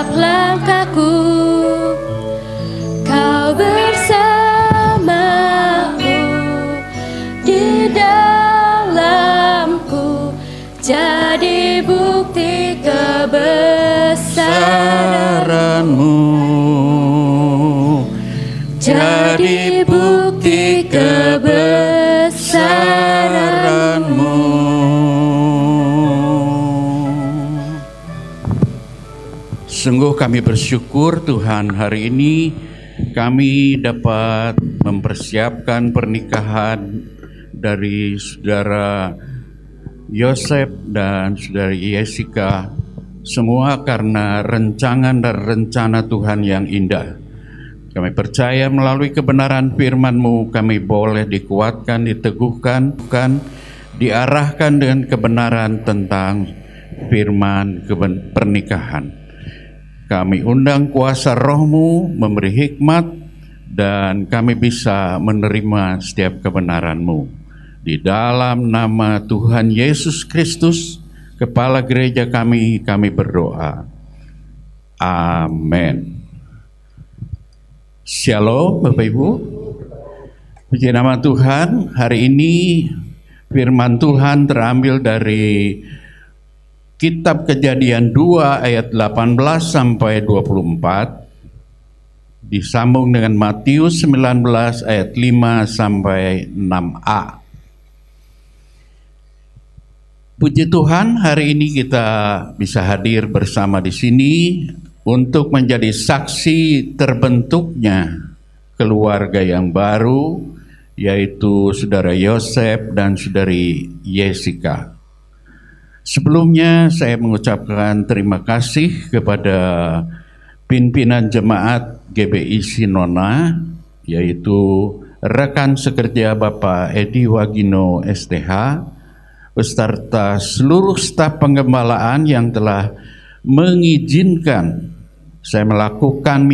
setiap langkahku. Kau bersamaku di dalamku, jadi bukti kebesaran-Mu, jadi bukti kebesaran-Mu. Sungguh kami bersyukur Tuhan, hari ini kami dapat mempersiapkan pernikahan dari Saudara Yosef dan Saudari Jessica, semua karena rancangan dan rencana Tuhan yang indah. Kami percaya melalui kebenaran firman-Mu kami boleh dikuatkan, diteguhkan, diarahkan dengan kebenaran tentang firman pernikahan. Kami undang kuasa Roh-Mu memberi hikmat dan kami bisa menerima setiap kebenaran-Mu. Di dalam nama Tuhan Yesus Kristus, Kepala Gereja kami berdoa. Amin. Shalom Bapak Ibu. Puji nama Tuhan. Hari ini firman Tuhan terambil dari Kitab Kejadian 2 ayat 18 sampai 24, disambung dengan Matius 19 ayat 5 sampai 6a. Puji Tuhan, hari ini kita bisa hadir bersama di sini untuk menjadi saksi terbentuknya keluarga yang baru, yaitu Saudara Yosef dan Saudari Jessica. Sebelumnya saya mengucapkan terima kasih kepada pimpinan jemaat GBI Sinona, yaitu rekan sekerja Bapak Edi Wagino STH, beserta seluruh staf penggembalaan yang telah mengizinkan saya melakukan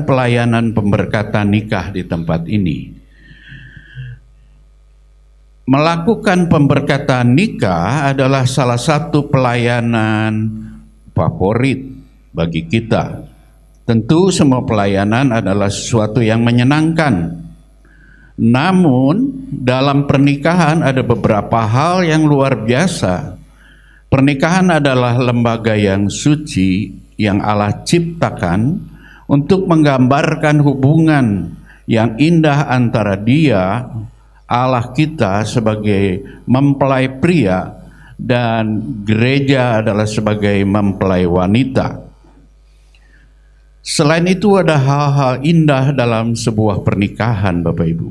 pelayanan pemberkatan nikah di tempat ini. Melakukan pemberkatan nikah adalah salah satu pelayanan favorit bagi kita. Tentu semua pelayanan adalah sesuatu yang menyenangkan. Namun dalam pernikahan ada beberapa hal yang luar biasa. Pernikahan adalah lembaga yang suci yang Allah ciptakan untuk menggambarkan hubungan yang indah antara Dia, Allah kita sebagai mempelai pria, dan gereja adalah sebagai mempelai wanita. Selain itu ada hal-hal indah dalam sebuah pernikahan, Bapak Ibu.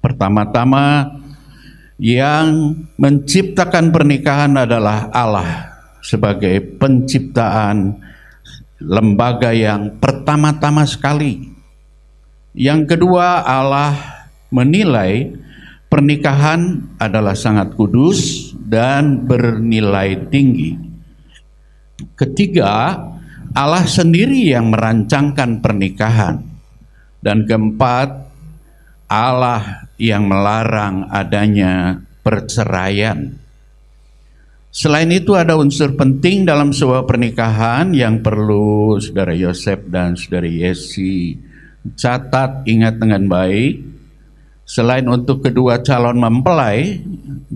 Pertama-tama yang menciptakan pernikahan adalah Allah sebagai penciptaan lembaga yang pertama-tama sekali. Yang kedua, Allah menilai pernikahan adalah sangat kudus dan bernilai tinggi. Ketiga, Allah sendiri yang merancangkan pernikahan. Dan keempat, Allah yang melarang adanya perceraian. Selain itu ada unsur penting dalam sebuah pernikahan yang perlu Saudara Yosef dan Saudari Yesi catat, ingat dengan baik. Selain untuk kedua calon mempelai,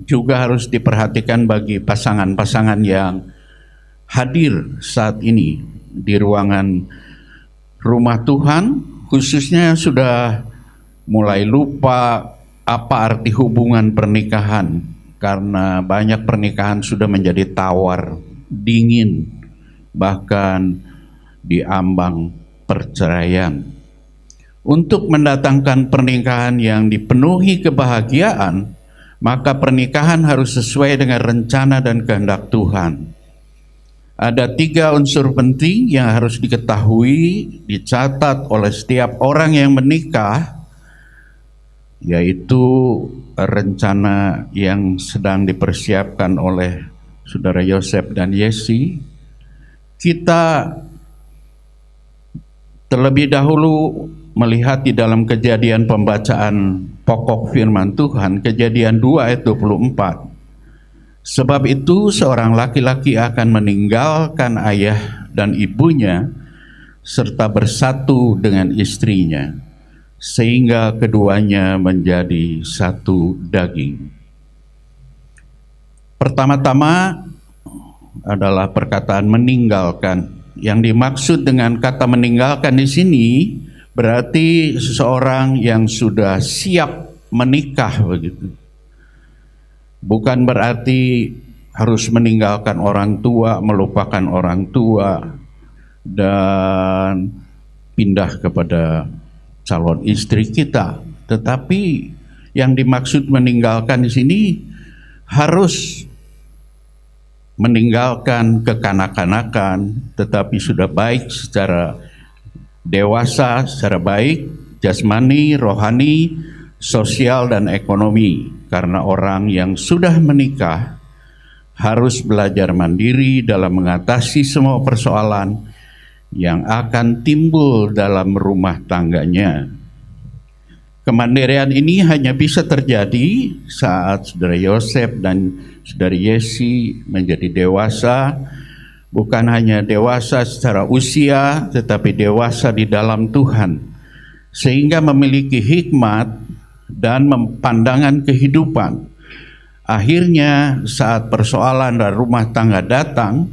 juga harus diperhatikan bagi pasangan-pasangan yang hadir saat ini di ruangan rumah Tuhan, khususnya sudah mulai lupa apa arti hubungan pernikahan, karena banyak pernikahan sudah menjadi tawar, dingin, bahkan diambang perceraian. Untuk mendatangkan pernikahan yang dipenuhi kebahagiaan, maka pernikahan harus sesuai dengan rencana dan kehendak Tuhan. Ada 3 unsur penting yang harus diketahui, dicatat oleh setiap orang yang menikah, yaitu rencana yang sedang dipersiapkan oleh Saudara Yosef dan Yesi. Kita terlebih dahulu melihat di dalam Kejadian pembacaan pokok firman Tuhan, Kejadian 2 ayat 24. Sebab itu seorang laki-laki akan meninggalkan ayah dan ibunya, serta bersatu dengan istrinya, sehingga keduanya menjadi satu daging. Pertama-tama adalah perkataan meninggalkan. Yang dimaksud dengan kata meninggalkan di sini berarti seseorang yang sudah siap menikah begitu. Bukan berarti harus meninggalkan orang tua, melupakan orang tua, dan pindah kepada calon istri kita. Tetapi yang dimaksud meninggalkan di sini harus meninggalkan kekanak-kanakan, tetapi sudah baik secara dewasa, secara baik, jasmani, rohani, sosial, dan ekonomi. Karena orang yang sudah menikah harus belajar mandiri dalam mengatasi semua persoalan yang akan timbul dalam rumah tangganya. Kemandirian ini hanya bisa terjadi saat Saudara Yosef dan Saudara Yesi menjadi dewasa, bukan hanya dewasa secara usia, tetapi dewasa di dalam Tuhan, sehingga memiliki hikmat dan pandangan kehidupan. Akhirnya saat persoalan dan rumah tangga datang,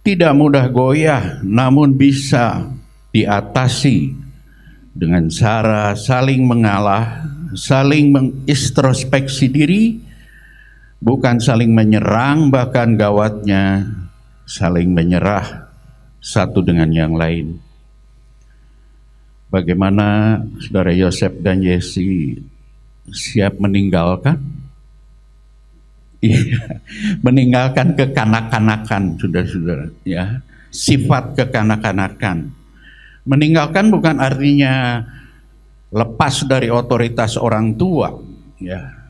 tidak mudah goyah, namun bisa diatasi dengan cara saling mengalah, saling mengintrospeksi diri, bukan saling menyerang, bahkan gawatnya saling menyerah satu dengan yang lain. Bagaimana Saudara Yosef dan Yesi siap meninggalkan? Iya, meninggalkan kekanak-kanakan, saudara-saudara, ya, sifat kekanak-kanakan. Meninggalkan bukan artinya lepas dari otoritas orang tua, ya.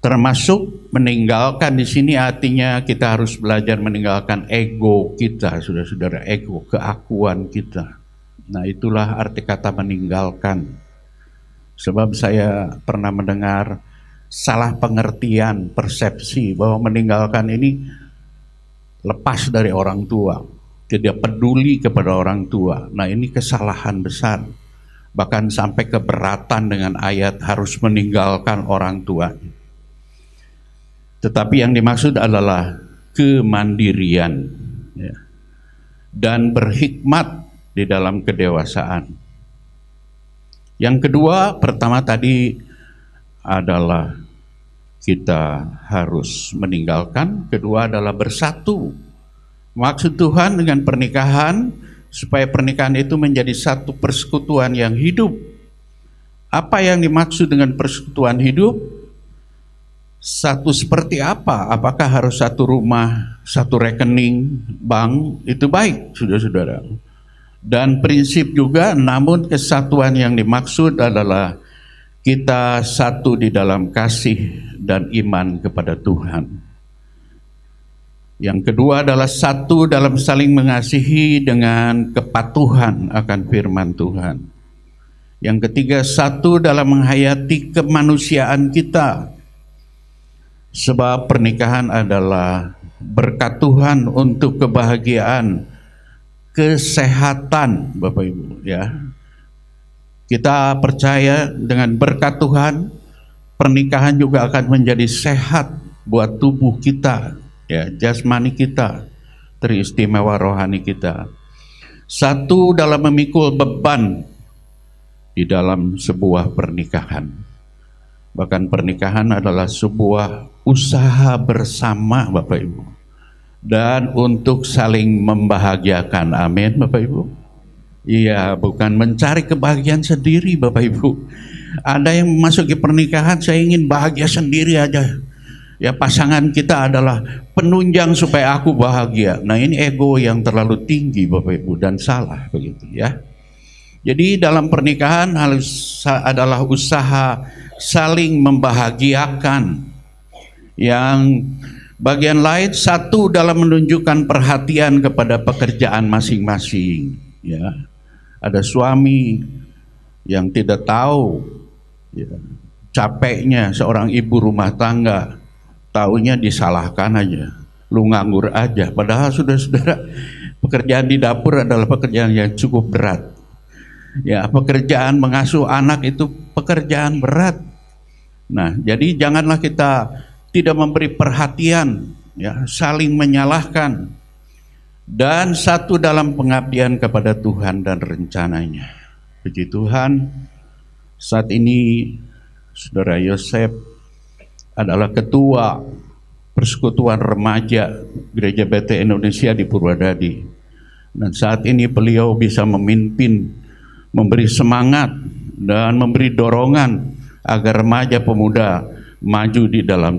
Termasuk meninggalkan di sini artinya kita harus belajar meninggalkan ego kita, saudara-saudara, ego, keakuan kita. Nah, itulah arti kata meninggalkan. Sebab saya pernah mendengar salah pengertian, persepsi bahwa meninggalkan ini lepas dari orang tua, tidak peduli kepada orang tua. Nah, ini kesalahan besar. Bahkan sampai keberatan dengan ayat harus meninggalkan orang tua. Tetapi yang dimaksud adalah kemandirian, ya, dan berhikmat di dalam kedewasaan. Yang kedua, pertama tadi adalah kita harus meninggalkan, kedua adalah bersatu. Maksud Tuhan dengan pernikahan supaya pernikahan itu menjadi satu persekutuan yang hidup. Apa yang dimaksud dengan persekutuan hidup? Satu seperti apa? Apakah harus satu rumah, satu rekening bank? Itu baik, saudara-saudara. Dan prinsip juga, namun kesatuan yang dimaksud adalah kita satu di dalam kasih dan iman kepada Tuhan. Yang kedua adalah satu dalam saling mengasihi dengan kepatuhan akan firman Tuhan. Yang ketiga, satu dalam menghayati kemanusiaan kita. Sebab pernikahan adalah berkat Tuhan untuk kebahagiaan, kesehatan, Bapak Ibu, ya. Kita percaya dengan berkat Tuhan, pernikahan juga akan menjadi sehat buat tubuh kita, ya, jasmani kita, teristimewa rohani kita. Satu dalam memikul beban di dalam sebuah pernikahan. Bahkan pernikahan adalah sebuah usaha bersama, Bapak Ibu, dan untuk saling membahagiakan. Amin, Bapak Ibu. Iya, bukan mencari kebahagiaan sendiri, Bapak Ibu. Ada yang memasuki pernikahan, saya ingin bahagia sendiri aja. Ya, pasangan kita adalah penunjang supaya aku bahagia. Nah, ini ego yang terlalu tinggi, Bapak Ibu, dan salah begitu, ya. Jadi dalam pernikahan adalah usaha saling membahagiakan. Yang bagian lain satu dalam menunjukkan perhatian kepada pekerjaan masing-masing, ya. Ada suami yang tidak tahu, ya, capeknya seorang ibu rumah tangga, taunya disalahkan aja. lu nganggur aja. Padahal saudara-saudara, pekerjaan di dapur adalah pekerjaan yang cukup berat. Ya, pekerjaan mengasuh anak itu pekerjaan berat. Nah, jadi janganlah kita tidak memberi perhatian, ya, saling menyalahkan. Dan satu dalam pengabdian kepada Tuhan dan rencananya. Puji Tuhan, saat ini Saudara Yosef adalah ketua Persekutuan Remaja Gereja BT Indonesia di Purwodadi. Dan saat ini beliau bisa memimpin, memberi semangat dan memberi dorongan agar remaja pemuda maju di dalam